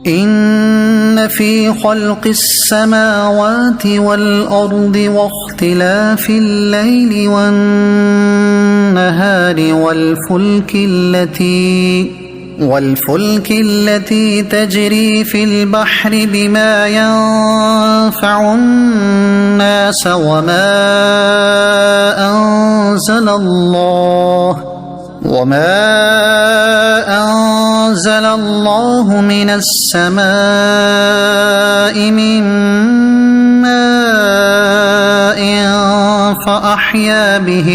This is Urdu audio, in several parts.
إن في خلق السماوات والأرض واختلاف الليل والنهار والفلك التي تجري في البحر بما ينفع الناس وما أنزل الله من السماء من ماء فأحيا به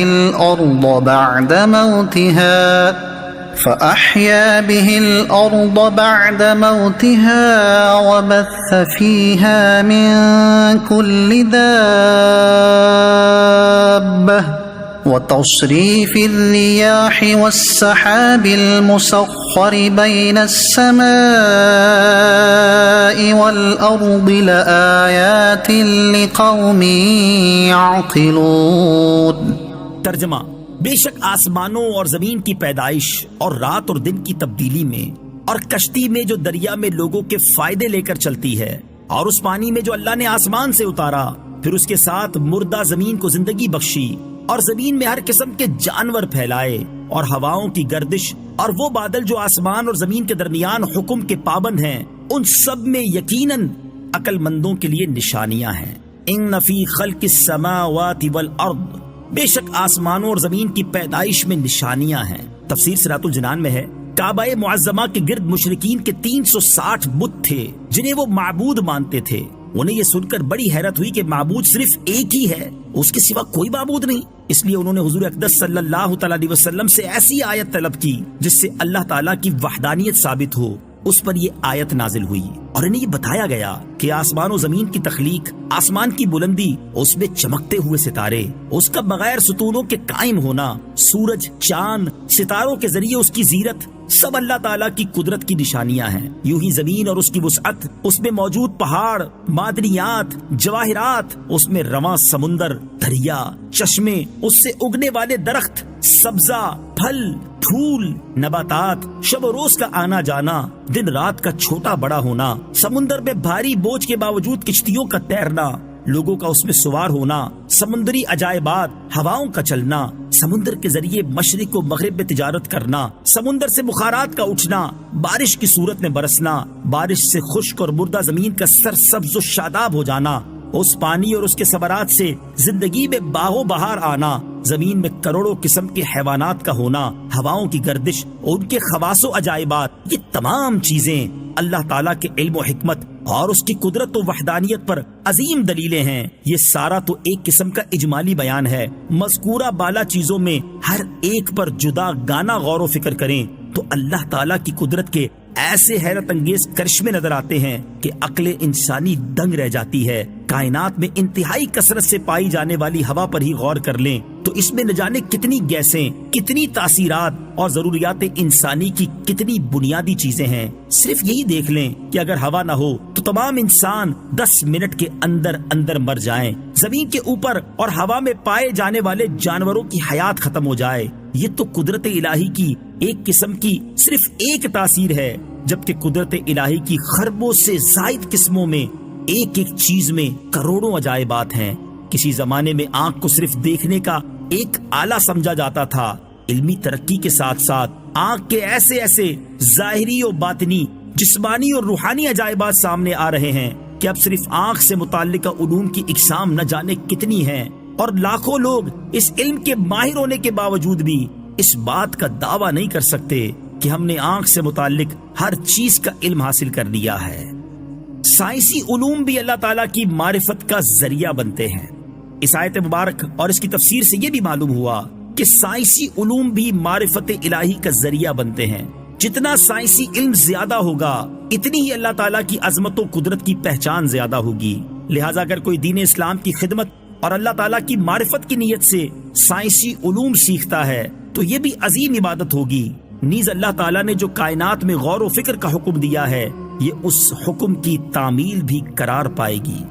الأرض بعد موتها وبث فيها من كل دابة وتصريف الرياح والسحاب المسخر بين السماء والأرض لآيات لقوم يعقلون۔ ترجمہ: بے شک آسمانوں اور زمین کی پیدائش اور رات اور دن کی تبدیلی میں، اور کشتی میں جو دریا میں لوگوں کے فائدے لے کر چلتی ہے، اور اس پانی میں جو اللہ نے آسمان سے اتارا، پھر اس کے ساتھ مردہ زمین کو زندگی بخشی، اور زمین میں ہر قسم کے جانور پھیلائے، اور ہواؤں کی گردش، اور وہ بادل جو آسمان اور زمین کے درمیان حکم کے پابند ہیں، ان سب میں یقیناً عقل مندوں کے لیے نشانیاں ہیں۔ ان فی خلق السماوات والارض، بے شک آسمانوں اور زمین کی پیدائش میں نشانیاں ہیں۔ تفسیر صراط الجنان میں ہے، کعبہ معظمہ کے گرد مشرکین کے 360 بت تھے جنہیں وہ معبود مانتے تھے۔ انہیں یہ سن کر بڑی حیرت ہوئی کہ معبود صرف ایک ہی ہے، اس کے سوا کوئی معبود نہیں۔ اس لیے انہوں نے حضور اقدس صلی اللہ تعالی علیہ وسلم سے ایسی آیت طلب کی جس سے اللہ تعالیٰ کی وحدانیت ثابت ہو۔ اس پر یہ آیت نازل ہوئی اور انہیں یہ بتایا گیا کہ آسمان و زمین کی تخلیق، آسمان کی بلندی، اس میں چمکتے ہوئے ستارے، اس کا بغیر ستونوں کے قائم ہونا، سورج، چاند، ستاروں کے ذریعے اس کی زیرت، سب اللہ تعالیٰ کی قدرت کی نشانیاں ہیں۔ یوں ہی زمین اور اس کی وسعت، اس میں موجود پہاڑ، معدنیات، جواہرات، اس میں رواں سمندر، دریا، چشمے، اس سے اگنے والے درخت، سبزہ، پھل، پھول، نباتات، شب و روز کا آنا جانا، دن رات کا چھوٹا بڑا ہونا، سمندر میں بھاری بوجھ کے باوجود کشتیوں کا تیرنا، لوگوں کا اس میں سوار ہونا، سمندری عجائبات، ہواؤں کا چلنا، سمندر کے ذریعے مشرق و مغرب میں تجارت کرنا، سمندر سے بخارات کا اٹھنا، بارش کی صورت میں برسنا، بارش سے خشک اور مردہ زمین کا سرسبز و شاداب ہو جانا، اس پانی اور اس کے ثمرات سے زندگی میں باغ و بہار آنا، زمین میں کروڑوں قسم کے حیوانات کا ہونا، ہواؤں کی گردش، ان کے خواص و عجائبات، یہ تمام چیزیں اللہ تعالیٰ کے علم و حکمت اور اس کی قدرت و وحدانیت پر عظیم دلیلیں ہیں۔ یہ سارا تو ایک قسم کا اجمالی بیان ہے۔ مذکورہ بالا چیزوں میں ہر ایک پر جدا گانا غور و فکر کریں تو اللہ تعالیٰ کی قدرت کے ایسے حیرت انگیز کرشمے نظر آتے ہیں کہ عقل انسانی دنگ رہ جاتی ہے۔ کائنات میں انتہائی کثرت سے پائی جانے والی ہوا پر ہی غور کر لیں تو اس میں نہ جانے کتنی گیسیں، کتنی تاثیرات اور ضروریات انسانی کی کتنی بنیادی چیزیں ہیں۔ صرف یہی دیکھ لیں کہ اگر ہوا نہ ہو تو تمام انسان 10 منٹ کے اندر اندر مر جائیں، زمین کے اوپر اور ہوا میں پائے جانے والے جانوروں کی حیات ختم ہو جائے۔ یہ تو قدرت الہی کی ایک قسم کی صرف ایک تاثیر ہے، جبکہ قدرت الہی کی خربوں سے زائد قسموں میں ایک ایک چیز میں کروڑوں عجائبات ہیں۔ کسی زمانے میں آنکھ کو صرف دیکھنے کا ایک آلہ سمجھا جاتا تھا، علمی ترقی کے ساتھ ساتھ آنکھ کے ایسے ایسے ظاہری و باطنی، جسمانی اور روحانی عجائبات سامنے آ رہے ہیں کہ اب صرف آنکھ سے متعلقہ علوم کی اقسام نہ جانے کتنی ہیں، اور لاکھوں لوگ اس علم کے ماہر ہونے کے باوجود بھی اس بات کا دعویٰ نہیں کر سکتے کہ ہم نے آنکھ سے متعلق ہر چیز کا علم حاصل کر لیا ہے۔ سائنسی علوم بھی اللہ تعالیٰ کی معرفت کا ذریعہ بنتے ہیں۔ اس آیت مبارک اور اس کی تفسیر سے یہ بھی معلوم ہوا کہ سائنسی علوم بھی معرفت الہی کا ذریعہ بنتے ہیں۔ جتنا سائنسی علم زیادہ ہوگا اتنی ہی اللہ تعالیٰ کی عظمت و قدرت کی پہچان زیادہ ہوگی۔ لہٰذا اگر کوئی دین اسلام کی خدمت اور اللہ تعالیٰ کی معرفت کی نیت سے سائنسی علوم سیکھتا ہے تو یہ بھی عظیم عبادت ہوگی۔ نیز اللہ تعالیٰ نے جو کائنات میں غور و فکر کا حکم دیا ہے، یہ اس حکم کی تعمیل بھی قرار پائے گی۔